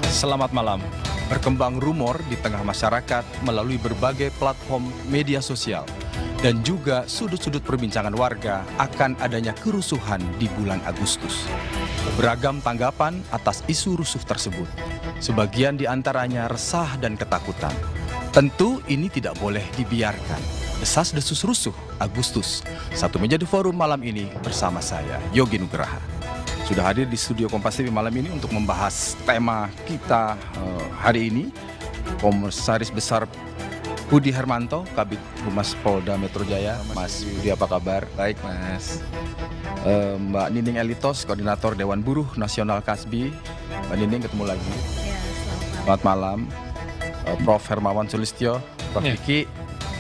Selamat malam. Berkembang rumor di tengah masyarakat melalui berbagai platform media sosial dan juga sudut-sudut perbincangan warga akan adanya kerusuhan di bulan Agustus. Beragam tanggapan atas isu rusuh tersebut. Sebagian di antaranya resah dan ketakutan. Tentu ini tidak boleh dibiarkan. Desas-desus rusuh Agustus. Satu meja di forum malam ini bersama saya, Yogi Nugraha. Sudah hadir di studio Kompas TV malam ini untuk membahas tema kita hari ini. Komisaris Besar Budi Hermanto, Kabid Humas Polda Metro Jaya. Mas Budi, apa kabar? Baik, Mas. Mbak Nining Elitos, Koordinator Dewan Buruh Nasional Kasbi. Mbak Nining, ketemu lagi. Ya, Selamat malam. Prof. Hermawan Sulistyo, Prof. Kiki,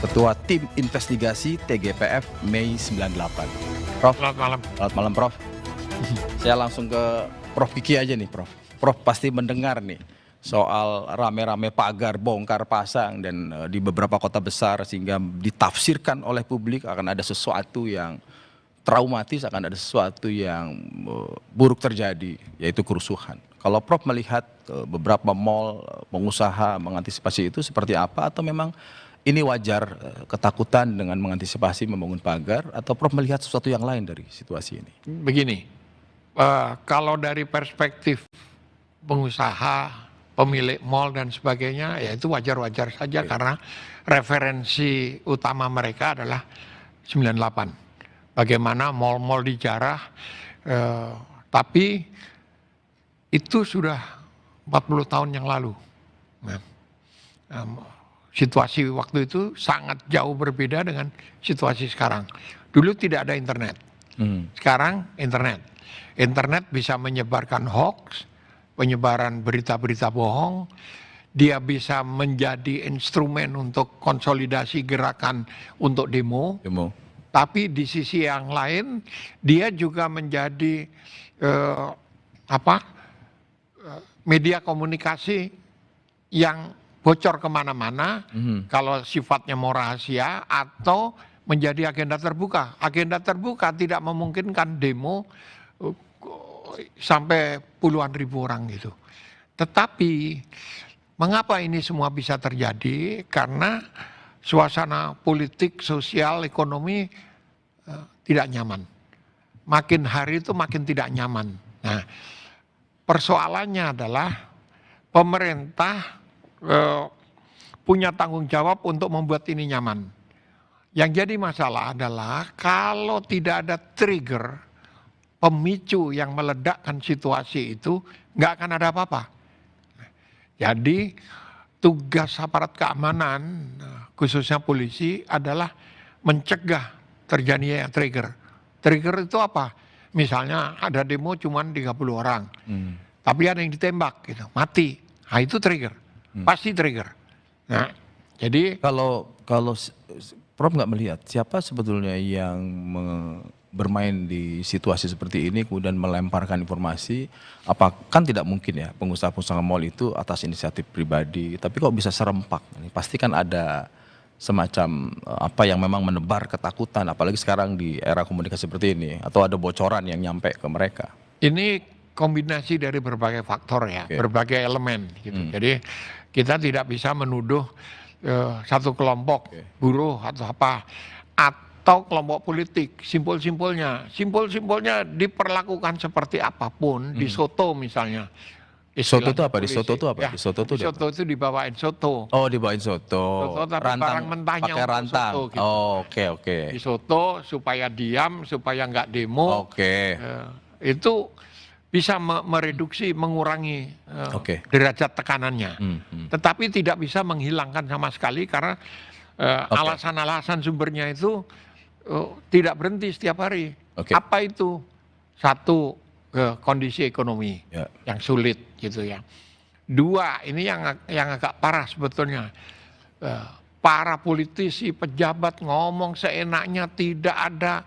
Ketua Tim Investigasi TGPF Mei 98. Prof. Selamat malam. Selamat malam, Prof. Saya langsung ke Prof. Kiki aja nih, Prof. Prof pasti mendengar nih soal rame-rame pagar bongkar pasang dan di beberapa kota besar sehingga ditafsirkan oleh publik akan ada sesuatu yang traumatis, akan ada sesuatu yang buruk terjadi, yaitu kerusuhan. Kalau Prof melihat beberapa mal, pengusaha mengantisipasi itu seperti apa, atau memang ini wajar ketakutan dengan mengantisipasi membangun pagar, atau Prof melihat sesuatu yang lain dari situasi ini? Begini, kalau dari perspektif pengusaha, pemilik mal dan sebagainya, ya itu wajar-wajar saja karena referensi utama mereka adalah 98. Bagaimana mal-mal dijarah, tapi itu sudah 40 tahun yang lalu. Nah, situasi waktu itu sangat jauh berbeda dengan situasi sekarang. Dulu tidak ada internet, sekarang internet. Internet bisa menyebarkan hoax, penyebaran berita-berita bohong. Dia bisa menjadi instrumen untuk konsolidasi gerakan untuk demo. Tapi di sisi yang lain, dia juga menjadi media komunikasi yang bocor kemana-mana. Kalau sifatnya mau rahasia atau menjadi agenda terbuka. Agenda terbuka tidak memungkinkan demo sampai puluhan ribu orang gitu. Tetapi mengapa ini semua bisa terjadi? Karena suasana politik, sosial, ekonomi tidak nyaman. Makin hari itu makin tidak nyaman. Nah, persoalannya adalah pemerintah punya tanggung jawab untuk membuat ini nyaman. Yang jadi masalah adalah kalau tidak ada trigger, pemicu yang meledakkan situasi itu, nggak akan ada apa-apa. Jadi tugas aparat keamanan, khususnya polisi, adalah mencegah terjadinya trigger. Trigger itu apa? Misalnya ada demo cuma 30 orang, tapi ada yang ditembak, gitu, mati. Nah itu trigger, pasti trigger. Nah, jadi kalau Prof nggak melihat siapa sebetulnya yang bermain di situasi seperti ini kemudian melemparkan informasi, kan tidak mungkin ya pengusaha-pengusaha mal itu atas inisiatif pribadi, tapi kok bisa serempak? Ini pasti kan ada semacam apa yang memang menebar ketakutan, apalagi sekarang di era komunikasi seperti ini, atau ada bocoran yang nyampe ke mereka. Ini kombinasi dari berbagai faktor ya, berbagai elemen gitu. Jadi kita tidak bisa menuduh satu kelompok buruh atau apa, atau kelompok politik. Simpul-simpulnya diperlakukan seperti apapun. Di soto misalnya. Soto itu apa? Di soto itu apa? Ya, di soto itu dibawain soto. Oh, dibawain soto. Tapi barang mentahnya pakai rantang. Soto, gitu. Oh, oke. Di soto supaya diam, supaya nggak demo. Itu bisa mereduksi, mengurangi derajat tekanannya. Tetapi tidak bisa menghilangkan sama sekali karena alasan-alasan sumbernya itu tidak berhenti setiap hari. Apa itu? Satu, kondisi ekonomi yang sulit gitu ya. Dua, ini yang agak parah sebetulnya. Para politisi, pejabat ngomong seenaknya, tidak ada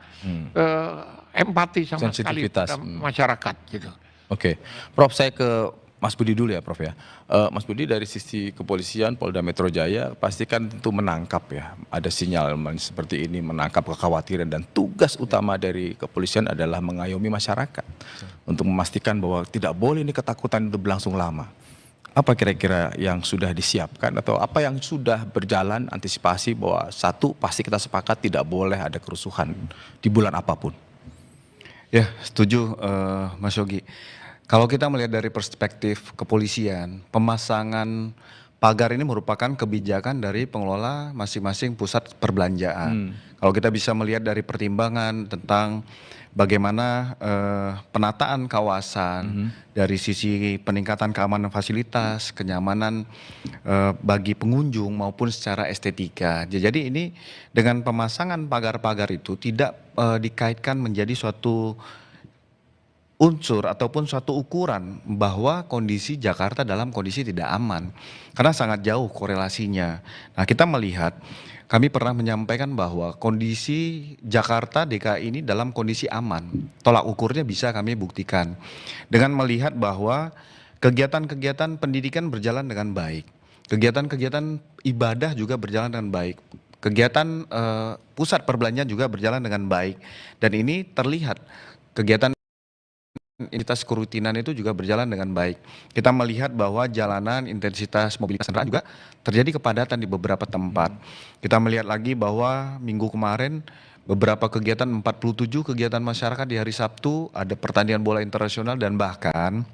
empati sama sekali pada masyarakat gitu. Prof, saya ke Mas Budi dulu ya, Prof ya. Mas Budi, dari sisi kepolisian Polda Metro Jaya pasti kan tentu menangkap ya, ada sinyal seperti ini, menangkap kekhawatiran, dan tugas utama dari kepolisian adalah mengayomi masyarakat untuk memastikan bahwa tidak boleh ini ketakutan itu berlangsung lama. Apa kira-kira yang sudah disiapkan atau apa yang sudah berjalan antisipasi bahwa satu pasti kita sepakat tidak boleh ada kerusuhan di bulan apapun? Ya, setuju Mas Yogi. Kalau kita melihat dari perspektif kepolisian, pemasangan pagar ini merupakan kebijakan dari pengelola masing-masing pusat perbelanjaan. Kalau kita bisa melihat dari pertimbangan tentang bagaimana penataan kawasan dari sisi peningkatan keamanan fasilitas, kenyamanan bagi pengunjung maupun secara estetika. Jadi ini dengan pemasangan pagar-pagar itu tidak dikaitkan menjadi suatu unsur ataupun suatu ukuran bahwa kondisi Jakarta dalam kondisi tidak aman, karena sangat jauh korelasinya. Nah, kita melihat, kami pernah menyampaikan bahwa kondisi Jakarta DKI ini dalam kondisi aman. Tolak ukurnya bisa kami buktikan dengan melihat bahwa kegiatan-kegiatan pendidikan berjalan dengan baik, kegiatan-kegiatan ibadah juga berjalan dengan baik, kegiatan pusat perbelanjaan juga berjalan dengan baik, dan ini terlihat kegiatan intensitas kerutinan itu juga berjalan dengan baik. Kita melihat bahwa jalanan, intensitas mobilitas kendaraan juga terjadi kepadatan di beberapa tempat. Kita melihat lagi bahwa minggu kemarin beberapa kegiatan, 47 kegiatan masyarakat di hari Sabtu, ada pertandingan bola internasional, dan bahkan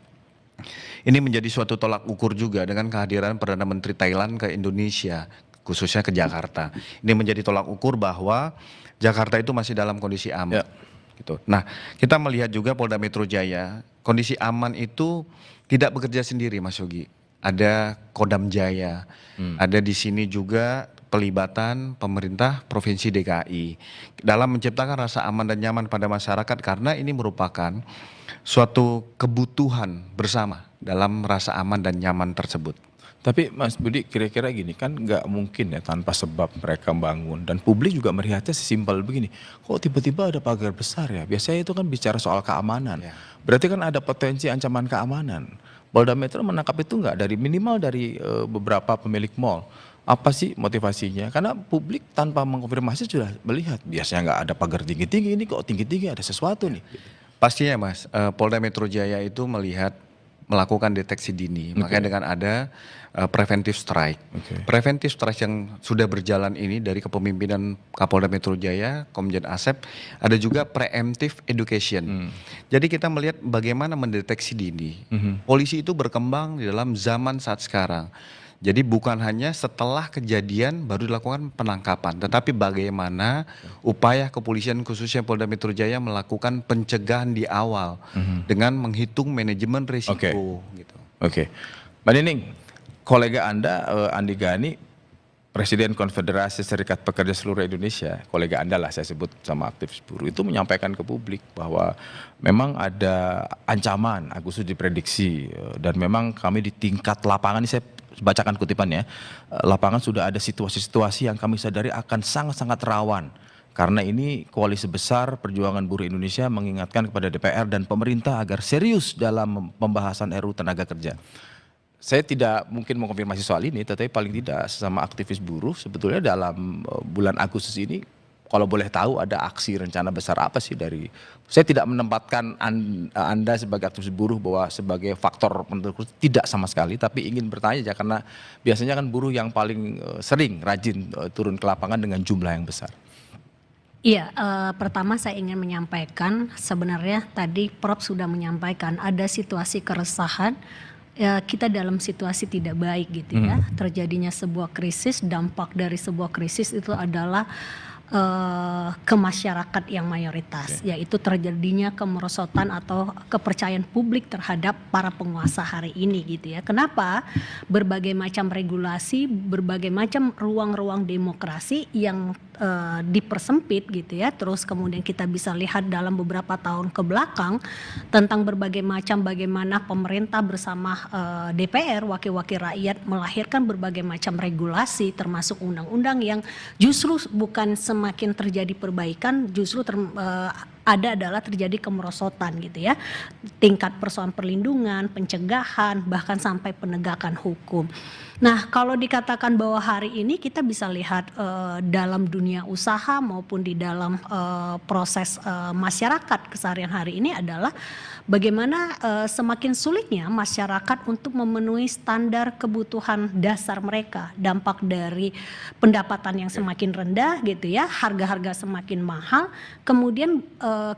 ini menjadi suatu tolak ukur juga dengan kehadiran Perdana Menteri Thailand ke Indonesia, khususnya ke Jakarta. Ini menjadi tolak ukur bahwa Jakarta itu masih dalam kondisi aman. Gitu. Nah, kita melihat juga Polda Metro Jaya, kondisi aman itu tidak bekerja sendiri, Mas Yogi. Ada Kodam Jaya, ada di sini juga pelibatan pemerintah Provinsi DKI dalam menciptakan rasa aman dan nyaman pada masyarakat, karena ini merupakan suatu kebutuhan bersama dalam rasa aman dan nyaman tersebut. Tapi Mas Budi, kira-kira gini, kan nggak mungkin ya tanpa sebab mereka bangun, dan publik juga melihatnya sesimpel begini, kok tiba-tiba ada pagar besar ya, biasanya itu kan bicara soal keamanan, berarti kan ada potensi ancaman keamanan. Polda Metro menangkap itu nggak, dari minimal dari beberapa pemilik mal, apa sih motivasinya? Karena publik tanpa mengkonfirmasi sudah melihat, biasanya nggak ada pagar tinggi-tinggi, ini kok tinggi-tinggi, ada sesuatu nih. Pastinya Mas, Polda Metro Jaya itu melakukan deteksi dini, makanya dengan ada preventive strike. Preventive strike yang sudah berjalan ini dari kepemimpinan Kapolda Metro Jaya, Komjen Asep, ada juga preemptive education. Jadi kita melihat bagaimana mendeteksi dini. Polisi itu berkembang di dalam zaman saat sekarang. Jadi bukan hanya setelah kejadian baru dilakukan penangkapan, tetapi bagaimana upaya kepolisian khususnya Polda Metro Jaya melakukan pencegahan di awal dengan menghitung manajemen risiko. Oke. Mbak Nining, kolega Anda, Andi Gani, Presiden Konfederasi Serikat Pekerja Seluruh Indonesia, kolega Anda lah saya sebut sama aktivis buruh, itu menyampaikan ke publik bahwa memang ada ancaman, Agustus diprediksi, dan memang kami di tingkat lapangan, ini saya bacakan kutipannya, lapangan sudah ada situasi-situasi yang kami sadari akan sangat-sangat rawan. Karena ini koalisi besar Perjuangan Buruh Indonesia mengingatkan kepada DPR dan pemerintah agar serius dalam pembahasan RUU Tenaga Kerja. Saya tidak mungkin mengkonfirmasi soal ini, tetapi paling tidak sesama aktivis buruh sebetulnya dalam bulan Agustus ini, kalau boleh tahu ada aksi rencana besar apa sih dari, saya tidak menempatkan Anda sebagai aktivis buruh bahwa sebagai faktor pendukung, tidak sama sekali, tapi ingin bertanya aja karena biasanya kan buruh yang paling sering rajin turun ke lapangan dengan jumlah yang besar. Iya, pertama saya ingin menyampaikan sebenarnya tadi Prof sudah menyampaikan ada situasi keresahan, kita dalam situasi tidak baik gitu ya, terjadinya sebuah krisis, dampak dari sebuah krisis itu adalah ke masyarakat yang mayoritas, yaitu terjadinya kemerosotan atau kepercayaan publik terhadap para penguasa hari ini gitu ya. Kenapa? Berbagai macam regulasi, berbagai macam ruang-ruang demokrasi yang dipersempit gitu ya. Terus kemudian kita bisa lihat dalam beberapa tahun ke belakang tentang berbagai macam bagaimana pemerintah bersama DPR, wakil-wakil rakyat melahirkan berbagai macam regulasi termasuk undang-undang yang justru bukan semakin terjadi perbaikan, justru adalah terjadi kemerosotan gitu ya. Tingkat persoalan perlindungan, pencegahan, bahkan sampai penegakan hukum. Nah, kalau dikatakan bahwa hari ini kita bisa lihat dalam dunia usaha maupun di dalam proses masyarakat keseharian hari ini adalah bagaimana semakin sulitnya masyarakat untuk memenuhi standar kebutuhan dasar mereka, dampak dari pendapatan yang semakin rendah gitu ya, harga-harga semakin mahal, kemudian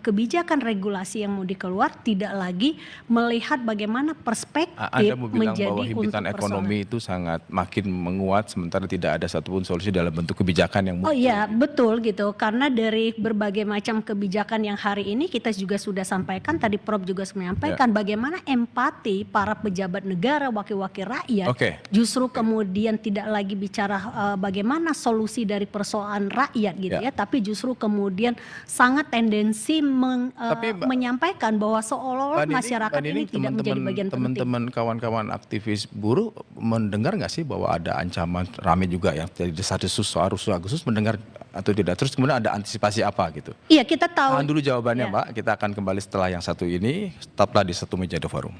kebijakan regulasi yang mau dikeluar tidak lagi melihat bagaimana perspektif Anda mau bilang menjadi bahwa himpitan untuk ekonomi itu sangat makin menguat sementara tidak ada satupun solusi dalam bentuk kebijakan yang Oh muncul. iya betul gitu, karena dari berbagai macam kebijakan yang hari ini kita juga sudah sampaikan, tadi Prof juga menyampaikan bagaimana empati para pejabat negara, wakil-wakil rakyat justru kemudian tidak lagi bicara bagaimana solusi dari persoalan rakyat gitu ya, tapi justru kemudian sangat tendensi menyampaikan bahwa seolah-olah masyarakat ini tidak menjadi bagian penting. Teman-teman kawan-kawan aktivis buruh mendengar nggak sih bahwa ada ancaman, rame juga ya dari desas-desus soal rusuh Agustus, mendengar atau tidak? Terus kemudian ada antisipasi apa gitu? Iya kita tahu. Tahan dulu jawabannya Mbak, kita akan kembali setelah yang satu ini, tetaplah di Satu Meja The Forum.